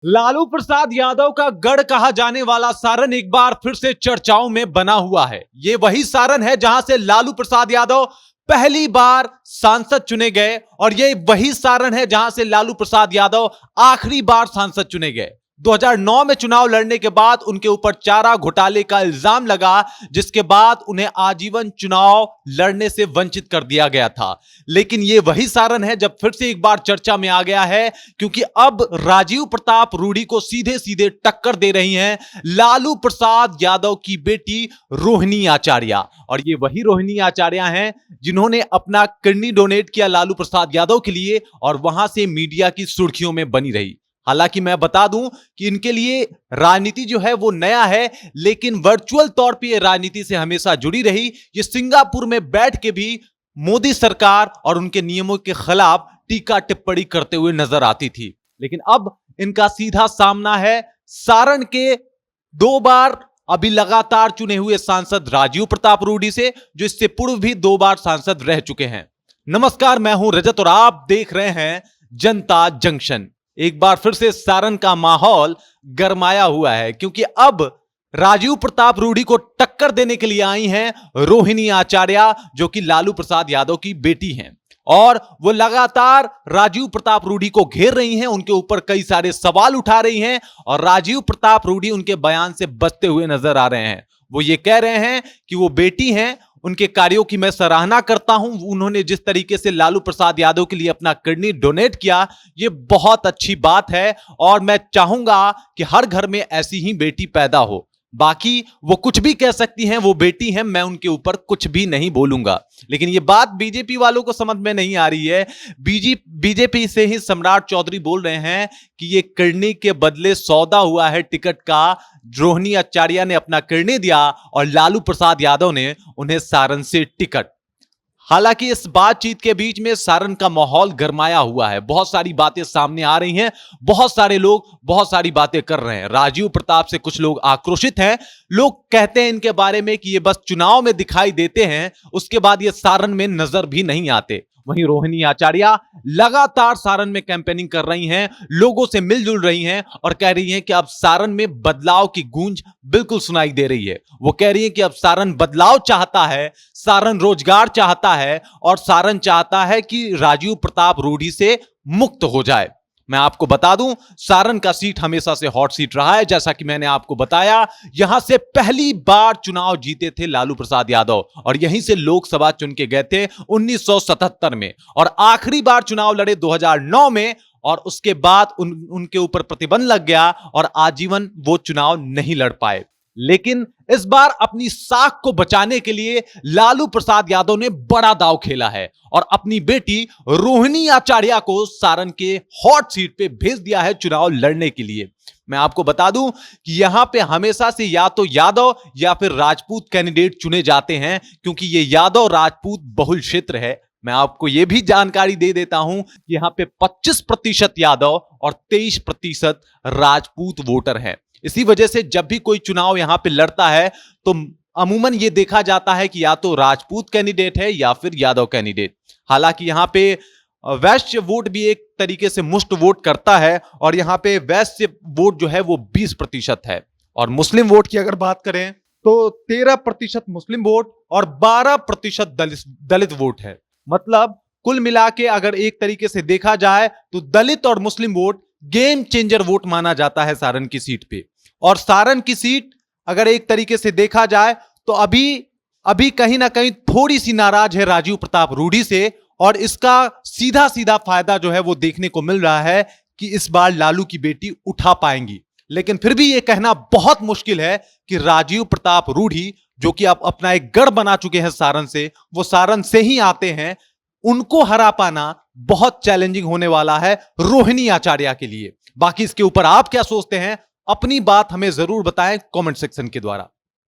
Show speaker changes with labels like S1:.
S1: लालू प्रसाद यादव का गढ़ कहा जाने वाला सारण एक बार फिर से चर्चाओं में बना हुआ है। ये वही सारण है जहां से लालू प्रसाद यादव पहली बार सांसद चुने गए और ये वही सारण है जहां से लालू प्रसाद यादव आखिरी बार सांसद चुने गए। 2009 में चुनाव लड़ने के बाद उनके ऊपर चारा घोटाले का इल्जाम लगा, जिसके बाद उन्हें आजीवन चुनाव लड़ने से वंचित कर दिया गया था। लेकिन यह वही सारण है जब फिर से एक बार चर्चा में आ गया है, क्योंकि अब राजीव प्रताप रूडी को सीधे सीधे टक्कर दे रही हैं लालू प्रसाद यादव की बेटी रोहिणी आचार्य। और ये वही रोहिणी आचार्य हैं जिन्होंने अपना किडनी डोनेट किया लालू प्रसाद यादव के लिए और वहां से मीडिया की सुर्खियों में बनी रही। हालांकि मैं बता दूं कि इनके लिए राजनीति जो है वो नया है, लेकिन वर्चुअल तौर पे ये राजनीति से हमेशा जुड़ी रही। ये सिंगापुर में बैठ के भी मोदी सरकार और उनके नियमों के खिलाफ टीका टिप्पणी करते हुए नजर आती थी। लेकिन अब इनका सीधा सामना है सारण के 2 बार अभी लगातार चुने हुए सांसद राजीव प्रताप रूडी से, जो इससे पूर्व भी 2 बार सांसद रह चुके हैं। नमस्कार, मैं हूं रजत और आप देख रहे हैं जनता जंक्शन। एक बार फिर से सारण का माहौल गरमाया हुआ है, क्योंकि अब राजीव प्रताप रूडी को टक्कर देने के लिए आई हैं रोहिणी आचार्य, जो कि लालू प्रसाद यादव की बेटी हैं। और वो लगातार राजीव प्रताप रूडी को घेर रही हैं, उनके ऊपर कई सारे सवाल उठा रही हैं और राजीव प्रताप रूडी उनके बयान से बचते हुए नजर आ रहे हैं। वो ये कह रहे हैं कि वो बेटी हैं, उनके कार्यों की मैं सराहना करता हूं। उन्होंने जिस तरीके से लालू प्रसाद यादव के लिए अपना किडनी डोनेट किया, ये बहुत अच्छी बात है और मैं चाहूंगा कि हर घर में ऐसी ही बेटी पैदा हो। बाकी वो कुछ भी कह सकती हैं, वो बेटी हैं, मैं उनके ऊपर कुछ भी नहीं बोलूंगा। लेकिन ये बात बीजेपी वालों को समझ में नहीं आ रही है। बीजेपी से ही सम्राट चौधरी बोल रहे हैं कि ये किडनी के बदले सौदा हुआ है टिकट का। रोहिणी आचार्य ने अपना किडनी दिया और लालू प्रसाद यादव ने उन्हें सारण से टिकट। हालांकि इस बातचीत के बीच में सारण का माहौल गरमाया हुआ है, बहुत सारी बातें सामने आ रही हैं, बहुत सारे लोग बहुत सारी बातें कर रहे हैं। राजीव प्रताप से कुछ लोग आक्रोशित हैं। लोग कहते हैं इनके बारे में कि ये बस चुनाव में दिखाई देते हैं, उसके बाद ये सारण में नजर भी नहीं आते। वहीं रोहिणी आचार्य लगातार सारण में कैंपेनिंग कर रही हैं, लोगों से मिलजुल रही हैं और कह रही हैं कि अब सारण में बदलाव की गूंज बिल्कुल सुनाई दे रही है। वो कह रही हैं कि अब सारण बदलाव चाहता है, सारण रोजगार चाहता है और सारण चाहता है कि राजीव प्रताप रूडी से मुक्त हो जाए। मैं आपको बता दूं, सारण का सीट हमेशा से हॉट सीट रहा है। जैसा कि मैंने आपको बताया, यहां से पहली बार चुनाव जीते थे लालू प्रसाद यादव और यहीं से लोकसभा चुन के गए थे 1977 में और आखिरी बार चुनाव लड़े 2009 में और उसके बाद उनके ऊपर प्रतिबंध लग गया और आजीवन वो चुनाव नहीं लड़ पाए। लेकिन इस बार अपनी साख को बचाने के लिए लालू प्रसाद यादव ने बड़ा दांव खेला है और अपनी बेटी रोहिणी आचार्य को सारण के हॉट सीट पे भेज दिया है चुनाव लड़ने के लिए। मैं आपको बता दूं कि यहां पे हमेशा से या तो यादव या फिर राजपूत कैंडिडेट चुने जाते हैं, क्योंकि ये यादव राजपूत बहुल क्षेत्र है। मैं आपको यह भी जानकारी दे देता हूं कि यहां पे 25% यादव और 23% राजपूत वोटर हैं। इसी वजह से जब भी कोई चुनाव यहां पे लड़ता है तो अमूमन ये देखा जाता है कि या तो राजपूत कैंडिडेट है या फिर यादव कैंडिडेट। हालांकि यहां पे वैश्य वोट भी एक तरीके से मुफ्त वोट करता है और यहां पे वैश्य वोट जो है वो 20% है। और मुस्लिम वोट की अगर बात करें तो 13% मुस्लिम वोट और 12% दलित वोट है। मतलब कुल मिला के अगर एक तरीके से देखा जाए तो दलित और मुस्लिम वोट गेम चेंजर वोट माना जाता है सारण की सीट पे। और सारण की सीट अगर एक तरीके से देखा जाए तो अभी कहीं ना कहीं थोड़ी सी नाराज है राजीव प्रताप रूडी से और इसका सीधा सीधा फायदा जो है वो देखने को मिल रहा है कि इस बार लालू की बेटी उठा पाएंगी। लेकिन फिर भी यह कहना बहुत मुश्किल है कि राजीव प्रताप रूडी, जो कि आप अपना एक गढ़ बना चुके हैं सारण से, वो सारण से ही आते हैं, उनको हरा पाना बहुत चैलेंजिंग होने वाला है रोहिणी आचार्य के लिए। बाकी इसके ऊपर आप क्या सोचते हैं, अपनी बात हमें जरूर बताएं कमेंट सेक्शन के द्वारा।